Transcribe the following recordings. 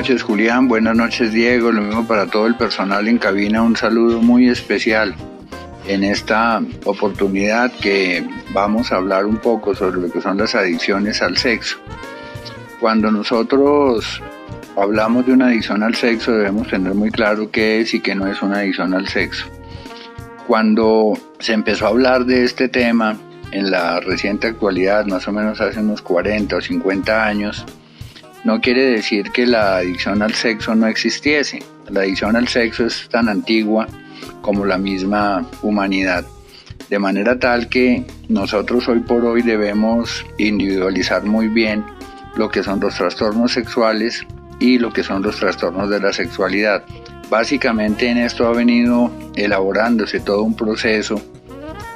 noches, Julián. Buenas noches, Diego. Lo mismo para todo el personal en cabina. Un saludo muy especial en esta oportunidad que vamos a hablar un poco sobre lo que son las adicciones al sexo. Cuando nosotros hablamos de una adicción al sexo, debemos tener muy claro qué es y qué no es una adicción al sexo. Cuando se empezó a hablar de este tema en la reciente actualidad, más o menos hace unos 40 o 50 años, no quiere decir que la adicción al sexo no existiese. La adicción al sexo es tan antigua como la misma humanidad, de manera tal que nosotros hoy por hoy debemos individualizar muy bien lo que son los trastornos sexuales y lo que son los trastornos de la sexualidad. Básicamente en esto ha venido elaborándose todo un proceso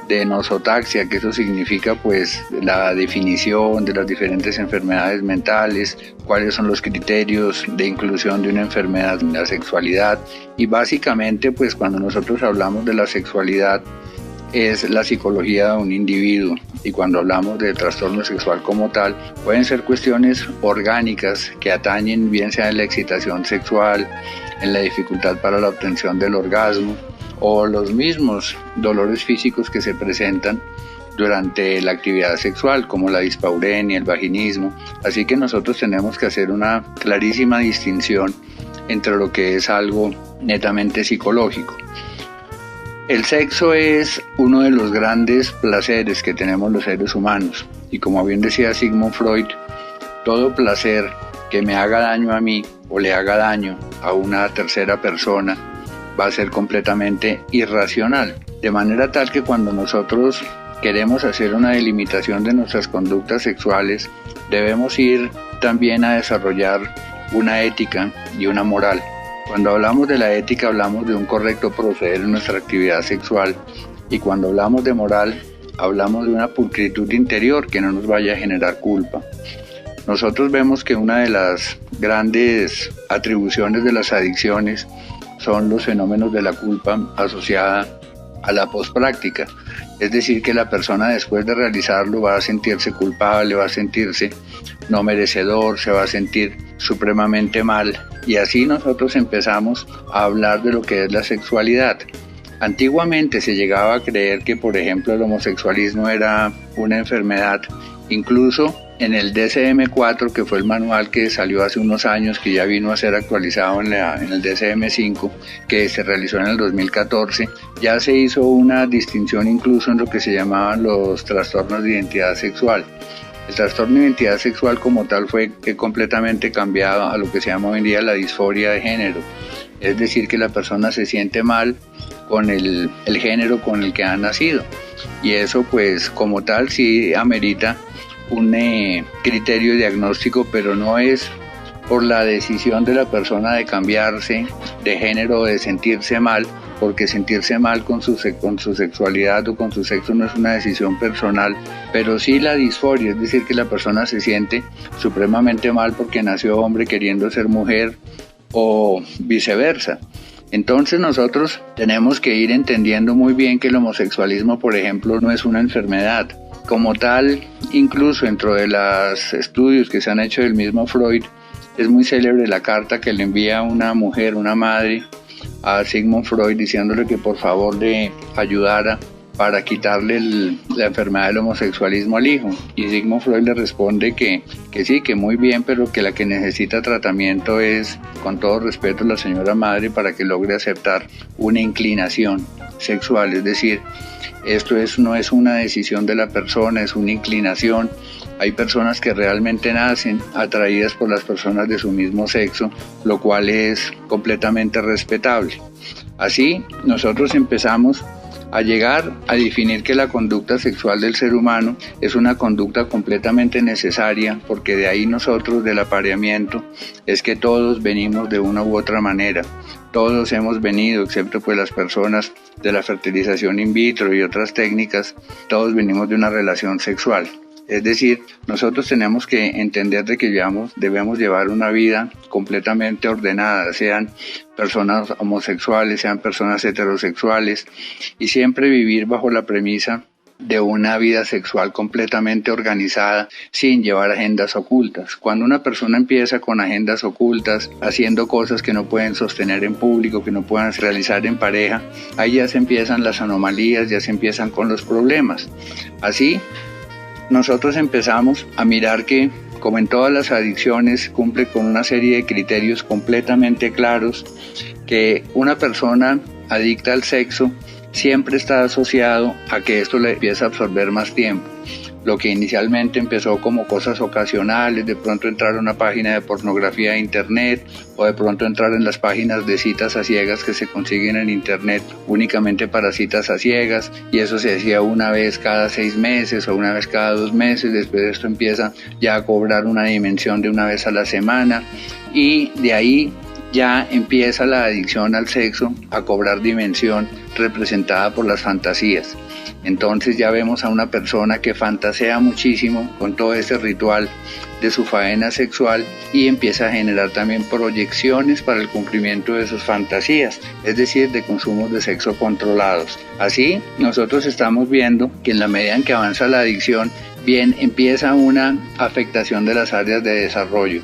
de nosotaxia, que eso significa pues la definición de las diferentes enfermedades mentales, cuáles son los criterios de inclusión de una enfermedad en la sexualidad, y básicamente pues cuando nosotros hablamos de la sexualidad es la psicología de un individuo, y cuando hablamos de trastorno sexual como tal pueden ser cuestiones orgánicas que atañen bien sea en la excitación sexual, en la dificultad para la obtención del orgasmo, o los mismos dolores físicos que se presentan durante la actividad sexual, como la dispaurenia, el vaginismo. Así que nosotros tenemos que hacer una clarísima distinción entre lo que es algo netamente psicológico. El sexo es uno de los grandes placeres que tenemos los seres humanos, y como bien decía Sigmund Freud, todo placer que me haga daño a mí o le haga daño a una tercera persona va a ser completamente irracional, de manera tal que cuando nosotros queremos hacer una delimitación de nuestras conductas sexuales, debemos ir también a desarrollar una ética y una moral. Cuando hablamos de la ética hablamos de un correcto proceder en nuestra actividad sexual, y cuando hablamos de moral hablamos de una pulcritud interior que no nos vaya a generar culpa. Nosotros vemos que una de las grandes atribuciones de las adicciones son los fenómenos de la culpa asociada a la pospráctica, es decir, que la persona después de realizarlo va a sentirse culpable, va a sentirse no merecedor, se va a sentir supremamente mal, y así nosotros empezamos a hablar de lo que es la sexualidad. Antiguamente se llegaba a creer que, por ejemplo, el homosexualismo era una enfermedad. Incluso en el DSM-4, que fue el manual que salió hace unos años, que ya vino a ser actualizado en el DSM-5, que se realizó en el 2014, ya se hizo una distinción incluso en lo que se llamaban los trastornos de identidad sexual. El trastorno de identidad sexual como tal fue completamente cambiado a lo que se llama hoy en día la disforia de género, es decir, que la persona se siente mal con el género con el que ha nacido, y eso pues como tal sí amerita un criterio diagnóstico, pero no es por la decisión de la persona de cambiarse de género o de sentirse mal, porque sentirse mal con su sexualidad o con su sexo no es una decisión personal, pero sí la disforia, es decir, que la persona se siente supremamente mal porque nació hombre queriendo ser mujer o viceversa. Entonces nosotros tenemos que ir entendiendo muy bien que el homosexualismo, por ejemplo, no es una enfermedad. Como tal, incluso dentro de los estudios que se han hecho del mismo Freud, es muy célebre la carta que le envía una mujer, una madre, a Sigmund Freud diciéndole que por favor le ayudara para quitarle la enfermedad del homosexualismo al hijo. Y Sigmund Freud le responde que sí, que muy bien, pero que la que necesita tratamiento es, con todo respeto, la señora madre, para que logre aceptar una inclinación sexual. Es decir, esto no es una decisión de la persona, es una inclinación. Hay personas que realmente nacen atraídas por las personas de su mismo sexo, lo cual es completamente respetable. Así, nosotros empezamos a llegar a definir que la conducta sexual del ser humano es una conducta completamente necesaria, porque de ahí nosotros, del apareamiento, es que todos venimos de una u otra manera. Todos hemos venido, excepto pues las personas de la fertilización in vitro y otras técnicas, todos venimos de una relación sexual. Es decir, nosotros tenemos que entender de que debemos llevar una vida completamente ordenada, sean personas homosexuales, sean personas heterosexuales, y siempre vivir bajo la premisa de una vida sexual completamente organizada sin llevar agendas ocultas. Cuando una persona empieza con agendas ocultas, haciendo cosas que no pueden sostener en público, que no puedan realizar en pareja, ahí ya se empiezan las anomalías, ya se empiezan con los problemas. Así, nosotros empezamos a mirar que, como en todas las adicciones, cumple con una serie de criterios completamente claros, que una persona adicta al sexo siempre está asociado a que esto le empieza a absorber más tiempo. Lo que inicialmente empezó como cosas ocasionales, de pronto entrar a una página de pornografía de internet o de pronto entrar en las páginas de citas a ciegas que se consiguen en internet únicamente para citas a ciegas, y eso se hacía una vez cada 6 meses o una vez cada 2 meses. Después esto empieza ya a cobrar una dimensión de una vez a la semana, y de ahí ya empieza la adicción al sexo a cobrar dimensión representada por las fantasías. Entonces ya vemos a una persona que fantasea muchísimo con todo ese ritual de su faena sexual y empieza a generar también proyecciones para el cumplimiento de sus fantasías, es decir, de consumos de sexo controlados. Así, nosotros estamos viendo que en la medida en que avanza la adicción, bien, empieza una afectación de las áreas de desarrollo,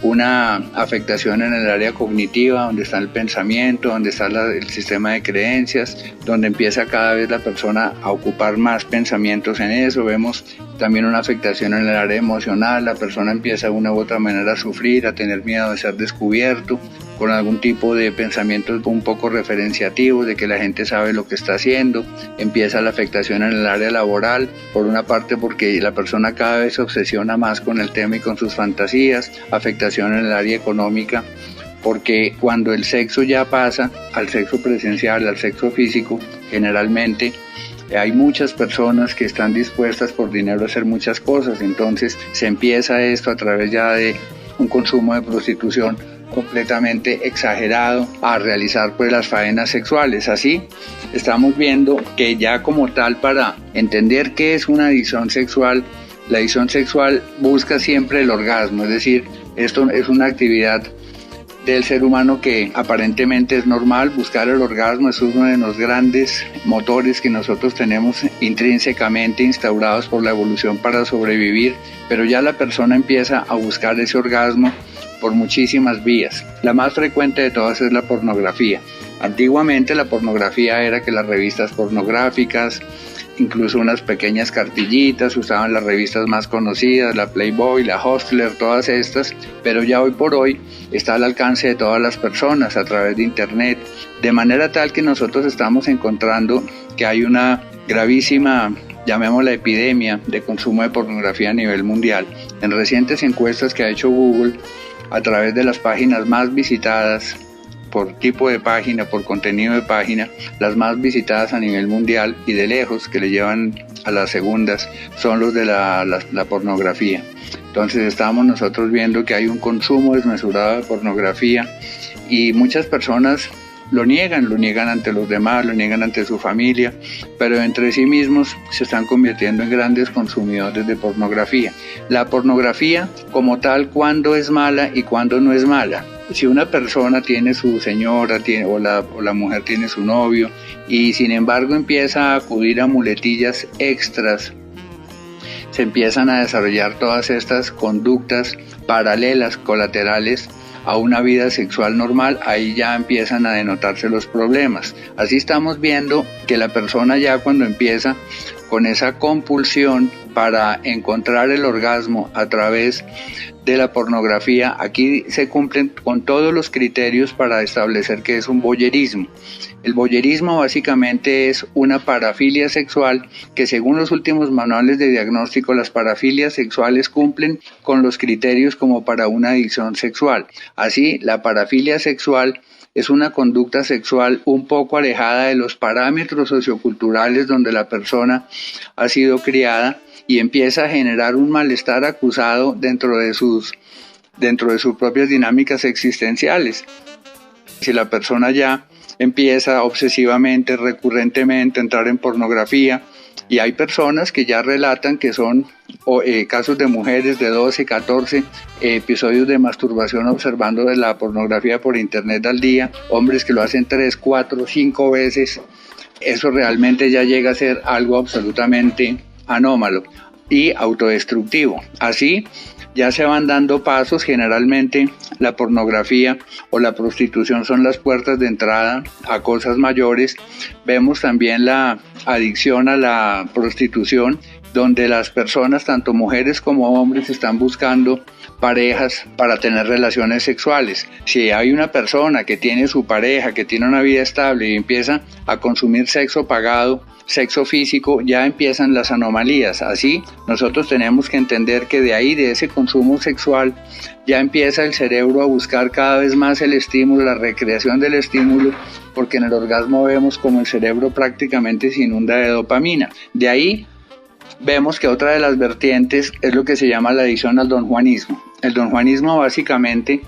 una afectación en el área cognitiva, donde está el pensamiento, donde está el sistema de creencias, donde empieza cada vez la persona a ocupar más pensamientos en eso. Vemos también una afectación en el área emocional, la persona empieza de una u otra manera a sufrir, a tener miedo de ser descubierto, con algún tipo de pensamientos un poco referenciativos de que la gente sabe lo que está haciendo. Empieza la afectación en el área laboral, por una parte porque la persona cada vez se obsesiona más con el tema y con sus fantasías. Afectación en el área económica, porque cuando el sexo ya pasa al sexo presencial, al sexo físico, generalmente hay muchas personas que están dispuestas por dinero a hacer muchas cosas. Entonces se empieza esto a través ya de un consumo de prostitución completamente exagerado a realizar pues las faenas sexuales. Así estamos viendo que ya como tal, para entender qué es una adicción sexual, la adicción sexual busca siempre el orgasmo, es decir, esto es una actividad del ser humano que aparentemente es normal. Buscar el orgasmo es uno de los grandes motores que nosotros tenemos intrínsecamente instaurados por la evolución para sobrevivir, pero ya la persona empieza a buscar ese orgasmo por muchísimas vías. La más frecuente de todas es la pornografía. Antiguamente la pornografía era que las revistas pornográficas, incluso unas pequeñas cartillitas, usaban las revistas más conocidas, la Playboy, la Hustler, todas estas, pero ya hoy por hoy está al alcance de todas las personas a través de internet, de manera tal que nosotros estamos encontrando que hay una gravísima, llamémosla epidemia, de consumo de pornografía a nivel mundial. En recientes encuestas que ha hecho Google, a través de las páginas más visitadas, por tipo de página, por contenido de página, las más visitadas a nivel mundial y de lejos, que le llevan a las segundas, son los de la pornografía. Entonces estamos nosotros viendo que hay un consumo desmesurado de pornografía y muchas personas lo niegan ante los demás, lo niegan ante su familia, pero entre sí mismos se están convirtiendo en grandes consumidores de pornografía. La pornografía como tal, ¿cuándo es mala y cuándo no es mala? Si una persona tiene su señora o la mujer tiene su novio y sin embargo empieza a acudir a muletillas extras, se empiezan a desarrollar todas estas conductas paralelas, colaterales a una vida sexual normal, ahí ya empiezan a denotarse los problemas. Así estamos viendo que la persona ya cuando empieza con esa compulsión para encontrar el orgasmo a través de la pornografía, aquí se cumplen con todos los criterios para establecer que es un voyerismo. El voyerismo básicamente es una parafilia sexual que, según los últimos manuales de diagnóstico, las parafilias sexuales cumplen con los criterios como para una adicción sexual. Así, la parafilia sexual es una conducta sexual un poco alejada de los parámetros socioculturales donde la persona ha sido criada y empieza a generar un malestar acusado dentro de sus propias dinámicas existenciales. Si la persona ya empieza obsesivamente, recurrentemente a entrar en pornografía, y hay personas que ya relatan que son casos de mujeres de 12, 14 episodios de masturbación observando de la pornografía por internet al día, hombres que lo hacen 3, 4, 5 veces eso realmente ya llega a ser algo absolutamente anómalo y autodestructivo. Así ya se van dando pasos. Generalmente la pornografía o la prostitución son las puertas de entrada a cosas mayores. Vemos también la adicción a la prostitución, donde las personas, tanto mujeres como hombres, están buscando parejas para tener relaciones sexuales. Si hay una persona que tiene su pareja, que tiene una vida estable y empieza a consumir sexo pagado, sexo físico, ya empiezan las anomalías. Así, nosotros tenemos que entender que de ahí, de ese consumo sexual, ya empieza el cerebro a buscar cada vez más el estímulo, la recreación del estímulo, porque en el orgasmo vemos como el cerebro prácticamente se inunda de dopamina. De ahí vemos que otra de las vertientes es lo que se llama la adicción al donjuanismo. El donjuanismo básicamente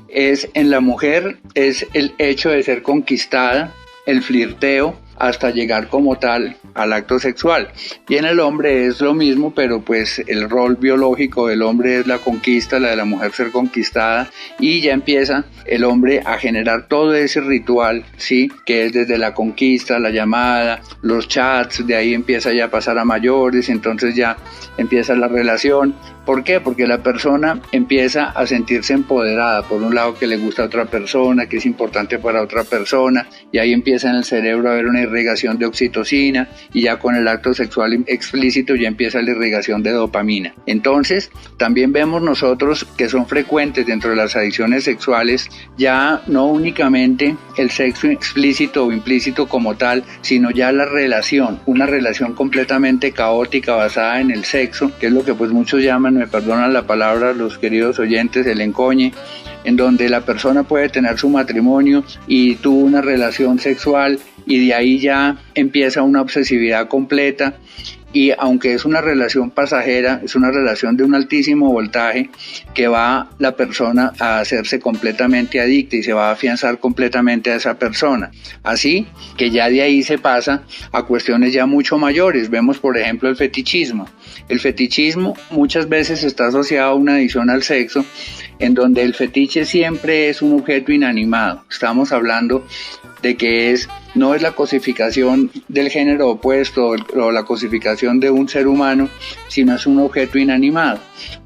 es en la mujer, es el hecho de ser conquistada, el flirteo, hasta llegar como tal al acto sexual. Y en el hombre es lo mismo, pero pues el rol biológico del hombre es la conquista, la de la mujer ser conquistada, y ya empieza el hombre a generar todo ese ritual, ¿sí? Que es desde la conquista, la llamada, los chats, de ahí empieza ya a pasar a mayores, entonces ya empieza la relación. ¿Por qué? Porque la persona empieza a sentirse empoderada, por un lado que le gusta a otra persona, que es importante para otra persona, y ahí empieza en el cerebro a haber una irrigación de oxitocina, y ya con el acto sexual explícito ya empieza la irrigación de dopamina. Entonces, también vemos nosotros que son frecuentes dentro de las adicciones sexuales, ya no únicamente el sexo explícito o implícito como tal, sino ya la relación, una relación completamente caótica basada en el sexo, que es lo que pues muchos llaman, me perdonan la palabra los queridos oyentes, el encoñe, en donde la persona puede tener su matrimonio y tuvo una relación sexual y de ahí ya empieza una obsesividad completa. Y aunque es una relación pasajera, es una relación de un altísimo voltaje que va la persona a hacerse completamente adicta y se va a afianzar completamente a esa persona. Así que ya de ahí se pasa a cuestiones ya mucho mayores. Vemos por ejemplo el fetichismo. El fetichismo muchas veces está asociado a una adicción al sexo, en donde el fetiche siempre es un objeto inanimado. Estamos hablando de que no es la cosificación del género opuesto o la cosificación de un ser humano, sino es un objeto inanimado.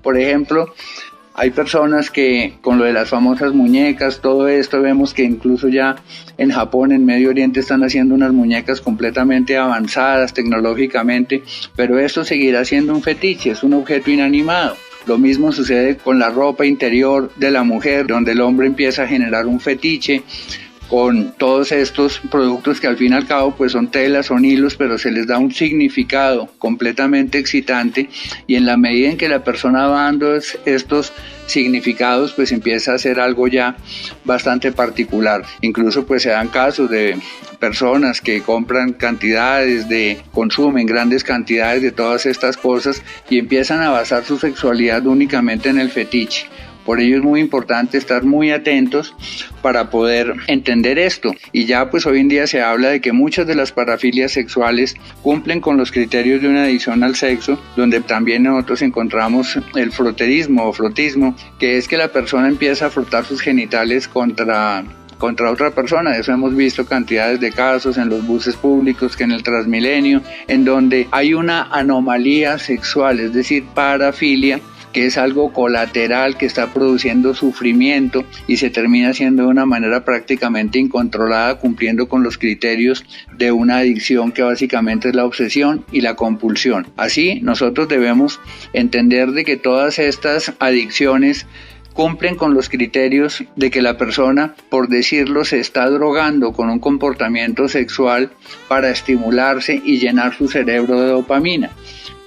Por ejemplo, hay personas que con lo de las famosas muñecas, todo esto, vemos que incluso ya en Japón, en Medio Oriente, están haciendo unas muñecas completamente avanzadas tecnológicamente, pero esto seguirá siendo un fetiche, es un objeto inanimado. Lo mismo sucede con la ropa interior de la mujer, donde el hombre empieza a generar un fetiche con todos estos productos que al fin y al cabo pues son telas, son hilos, pero se les da un significado completamente excitante, y en la medida en que la persona va dando estos significados pues empieza a ser algo ya bastante particular. Incluso pues se dan casos de personas que compran consumen grandes cantidades de todas estas cosas y empiezan a basar su sexualidad únicamente en el fetiche. Por ello es muy importante estar muy atentos para poder entender esto. Y ya pues hoy en día se habla de que muchas de las parafilias sexuales cumplen con los criterios de una adicción al sexo, donde también nosotros encontramos el froterismo o frotismo, que es que la persona empieza a frotar sus genitales contra otra persona. De eso hemos visto cantidades de casos en los buses públicos, que en el Transmilenio, en donde hay una anomalía sexual, es decir, parafilia, que es algo colateral que está produciendo sufrimiento y se termina haciendo de una manera prácticamente incontrolada, cumpliendo con los criterios de una adicción que básicamente es la obsesión y la compulsión. Así, nosotros debemos entender de que todas estas adicciones cumplen con los criterios de que la persona, por decirlo, se está drogando con un comportamiento sexual para estimularse y llenar su cerebro de dopamina.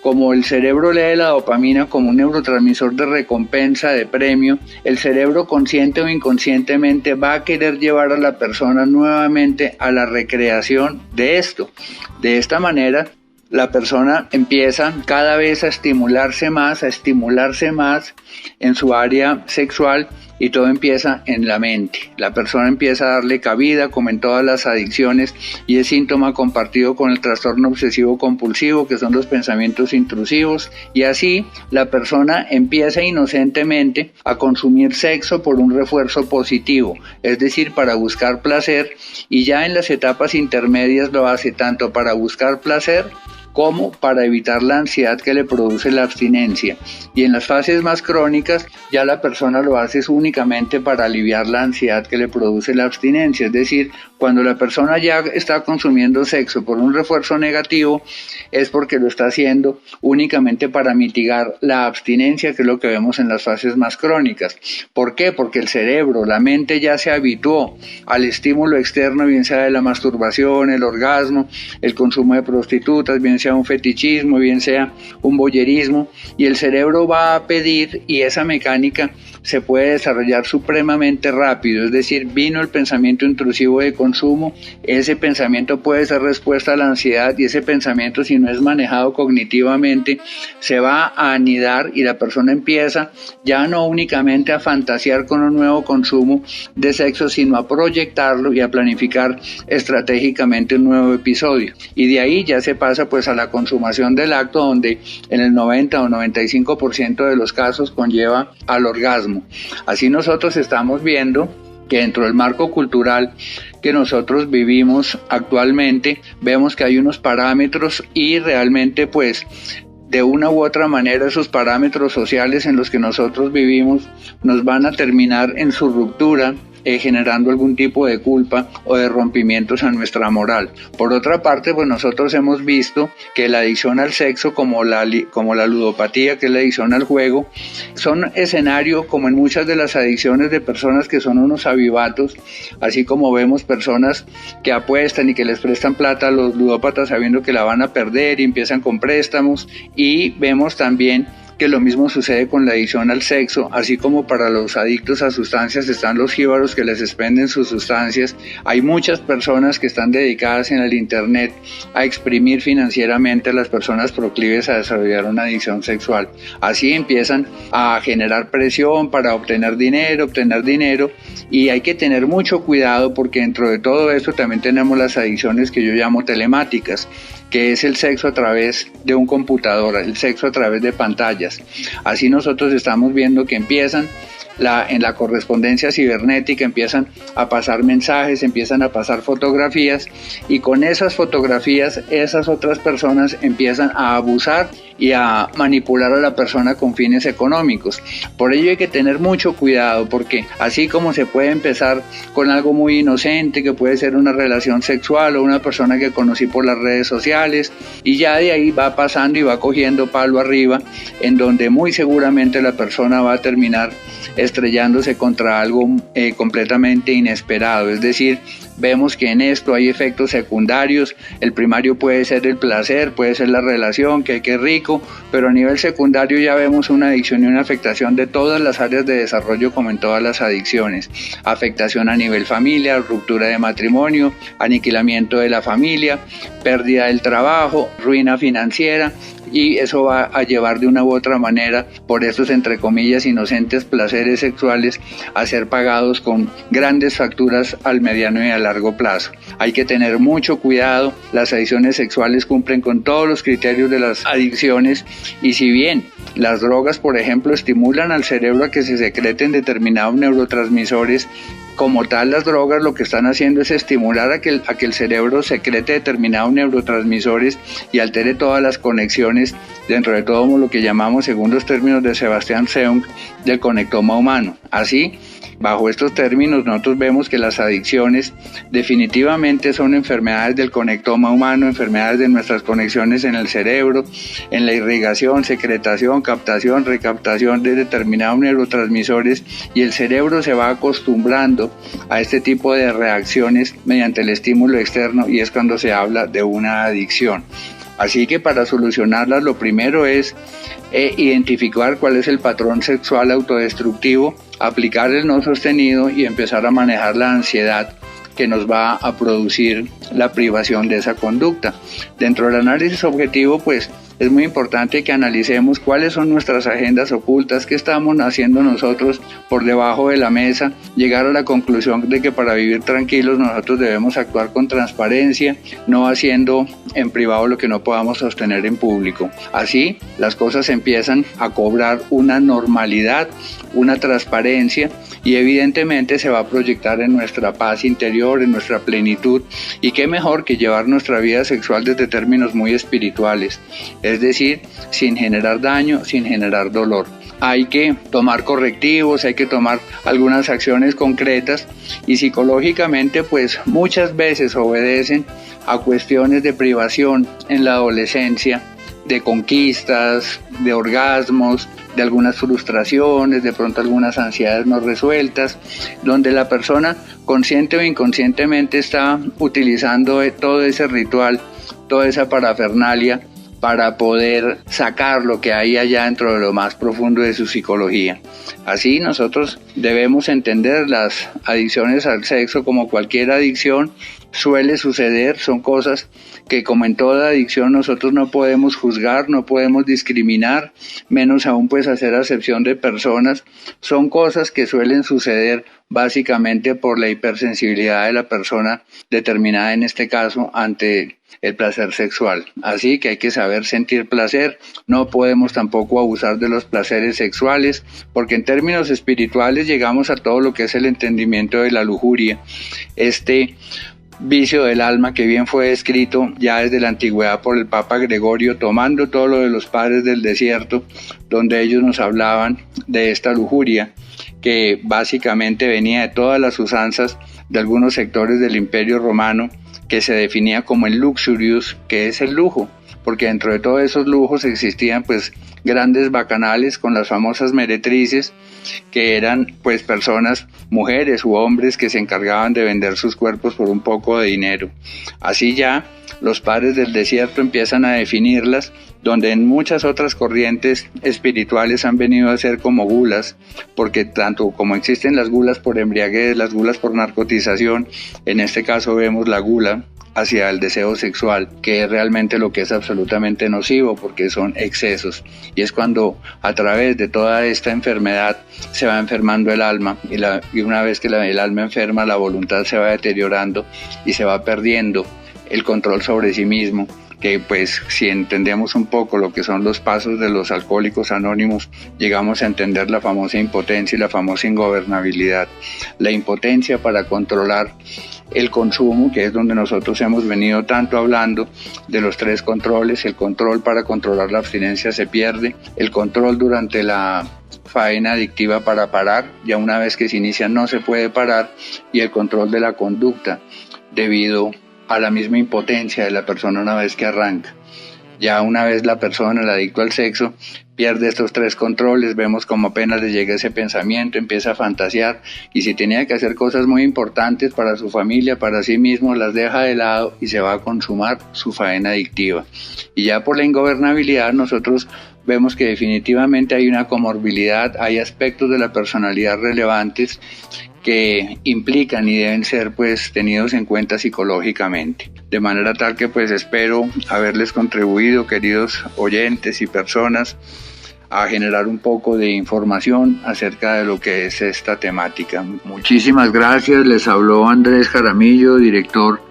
Como el cerebro lee la dopamina como un neurotransmisor de recompensa, de premio, el cerebro consciente o inconscientemente va a querer llevar a la persona nuevamente a la recreación de esto. De esta manera, la persona empieza cada vez a estimularse más en su área sexual, y todo empieza en la mente. La persona empieza a darle cabida, como en todas las adicciones, y es síntoma compartido con el trastorno obsesivo compulsivo, que son los pensamientos intrusivos, y así la persona empieza inocentemente a consumir sexo por un refuerzo positivo, es decir, para buscar placer, y ya en las etapas intermedias lo hace tanto para buscar placer como para evitar la ansiedad que le produce la abstinencia. Y en las fases más crónicas ya la persona lo hace únicamente para aliviar la ansiedad que le produce la abstinencia. Es decir, cuando la persona ya está consumiendo sexo por un refuerzo negativo, es porque lo está haciendo únicamente para mitigar la abstinencia, que es lo que vemos en las fases más crónicas. ¿Por qué? Porque el cerebro, la mente ya se habituó al estímulo externo, bien sea de la masturbación, el orgasmo, el consumo de prostitutas, bien sea un fetichismo, bien sea un voyerismo, y el cerebro va a pedir, y esa mecánica se puede desarrollar supremamente rápido. Es decir, vino el pensamiento intrusivo de consumo, ese pensamiento puede ser respuesta a la ansiedad, y ese pensamiento, si no es manejado cognitivamente, se va a anidar y la persona empieza ya no únicamente a fantasear con un nuevo consumo de sexo, sino a proyectarlo y a planificar estratégicamente un nuevo episodio, y de ahí ya se pasa pues a la consumación del acto, donde en el 90 o 95% de los casos conlleva al orgasmo. Así nosotros estamos viendo que dentro del marco cultural que nosotros vivimos actualmente, vemos que hay unos parámetros, y realmente pues de una u otra manera esos parámetros sociales en los que nosotros vivimos nos van a terminar en su ruptura, generando algún tipo de culpa o de rompimientos a nuestra moral. Por otra parte, pues nosotros hemos visto que la adicción al sexo, como la ludopatía, que es la adicción al juego, son escenario, como en muchas de las adicciones, de personas que son unos avivatos, así como vemos personas que apuestan y que les prestan plata a los ludópatas sabiendo que la van a perder y empiezan con préstamos, y vemos también que lo mismo sucede con la adicción al sexo. Así como para los adictos a sustancias están los jíbaros que les expenden sus sustancias, hay muchas personas que están dedicadas en el internet a exprimir financieramente a las personas proclives a desarrollar una adicción sexual. Así empiezan a generar presión para obtener dinero, y hay que tener mucho cuidado, porque dentro de todo esto también tenemos las adicciones que yo llamo telemáticas, que es el sexo a través de un computador, el sexo a través de pantallas. Así nosotros estamos viendo que empiezan en la correspondencia cibernética, empiezan a pasar mensajes, empiezan a pasar fotografías, y con esas fotografías esas otras personas empiezan a abusar y a manipular a la persona con fines económicos. Por ello hay que tener mucho cuidado, porque así como se puede empezar con algo muy inocente, que puede ser una relación sexual o una persona que conocí por las redes sociales, y ya de ahí va pasando y va cogiendo palo arriba, en donde muy seguramente la persona va a terminar estrellándose contra algo completamente inesperado. Es decir, vemos que en esto hay efectos secundarios. El primario puede ser el placer, puede ser la relación, que qué rico, pero a nivel secundario ya vemos una adicción y una afectación de todas las áreas de desarrollo, como en todas las adicciones. Afectación a nivel familia, ruptura de matrimonio, aniquilamiento de la familia, pérdida del trabajo, ruina financiera, y eso va a llevar de una u otra manera, por estos entre comillas inocentes placeres sexuales, a ser pagados con grandes facturas al mediano y a largo plazo. Hay que tener mucho cuidado. Las adicciones sexuales cumplen con todos los criterios de las adicciones, y si bien las drogas, por ejemplo, estimulan al cerebro a que se secreten determinados neurotransmisores, como tal, las drogas lo que están haciendo es estimular a que el cerebro secrete determinados neurotransmisores y altere todas las conexiones dentro de todo lo que llamamos, según los términos de Sebastian Seung, del conectoma humano. Así, bajo estos términos, nosotros vemos que las adicciones definitivamente son enfermedades del conectoma humano, enfermedades de nuestras conexiones en el cerebro, en la irrigación, secretación, captación, recaptación de determinados neurotransmisores, y el cerebro se va acostumbrando a este tipo de reacciones mediante el estímulo externo, y es cuando se habla de una adicción. Así que para solucionarlas, lo primero es identificar cuál es el patrón sexual autodestructivo, aplicar el no sostenido y empezar a manejar la ansiedad que nos va a producir la privación de esa conducta. Dentro del análisis objetivo, pues es muy importante que analicemos cuáles son nuestras agendas ocultas, qué estamos haciendo nosotros por debajo de la mesa, llegar a la conclusión de que para vivir tranquilos nosotros debemos actuar con transparencia, no haciendo en privado lo que no podamos sostener en público. Así las cosas empiezan a cobrar una normalidad, una transparencia, y evidentemente se va a proyectar en nuestra paz interior, en nuestra plenitud, y qué mejor que llevar nuestra vida sexual desde términos muy espirituales, es decir, sin generar daño, sin generar dolor. Hay que tomar correctivos, hay que tomar algunas acciones concretas, y psicológicamente pues muchas veces obedecen a cuestiones de privación en la adolescencia, de conquistas, de orgasmos, de algunas frustraciones, de pronto algunas ansiedades no resueltas, donde la persona consciente o inconscientemente está utilizando todo ese ritual, toda esa parafernalia para poder sacar lo que hay allá dentro de lo más profundo de su psicología. Así nosotros debemos entender las adicciones al sexo como cualquier adicción suele suceder, son cosas que como en toda adicción nosotros no podemos juzgar, no podemos discriminar, menos aún pues hacer acepción de personas, son cosas que suelen suceder básicamente por la hipersensibilidad de la persona determinada en este caso ante el placer sexual. Así que hay que saber sentir placer, no podemos tampoco abusar de los placeres sexuales, porque en términos espirituales llegamos a todo lo que es el entendimiento de la lujuria, este vicio del alma que bien fue descrito ya desde la antigüedad por el Papa Gregorio, tomando todo lo de los padres del desierto, donde ellos nos hablaban de esta lujuria que básicamente venía de todas las usanzas de algunos sectores del Imperio Romano, que se definía como el luxurius, que es el lujo, porque dentro de todos esos lujos existían pues grandes bacanales con las famosas meretrices, que eran pues personas, mujeres u hombres que se encargaban de vender sus cuerpos por un poco de dinero. Así ya los padres del desierto empiezan a definirlas, donde en muchas otras corrientes espirituales han venido a ser como gulas, porque tanto como existen las gulas por embriaguez, las gulas por narcotización, en este caso vemos la gula hacia el deseo sexual, que es realmente lo que es absolutamente nocivo, porque son excesos, y es cuando a través de toda esta enfermedad se va enfermando el alma, y una vez que el alma enferma, la voluntad se va deteriorando y se va perdiendo el control sobre sí mismo, que pues si entendemos un poco lo que son los pasos de los alcohólicos anónimos, llegamos a entender la famosa impotencia y la famosa ingobernabilidad. La impotencia para controlar el consumo, que es donde nosotros hemos venido tanto hablando de los tres controles. El control para controlar la abstinencia se pierde, el control durante la faena adictiva para parar, ya una vez que se inicia no se puede parar, y el control de la conducta debido a la misma impotencia de la persona una vez que arranca. Ya una vez la persona, el adicto al sexo, pierde estos tres controles, vemos como apenas le llega ese pensamiento, empieza a fantasear, y si tenía que hacer cosas muy importantes para su familia, para sí mismo, las deja de lado y se va a consumar su faena adictiva. Y ya por la ingobernabilidad nosotros vemos que definitivamente hay una comorbilidad, hay aspectos de la personalidad relevantes que implican y deben ser pues tenidos en cuenta psicológicamente. De manera tal que pues espero haberles contribuido, queridos oyentes y personas, a generar un poco de información acerca de lo que es esta temática. Muchísimas gracias, les habló Andrés Jaramillo, director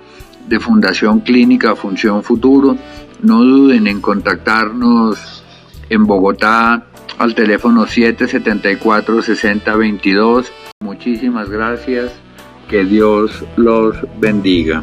de Fundación Clínica Función Futuro. No duden en contactarnos en Bogotá al teléfono 774-6022. Muchísimas gracias, que Dios los bendiga.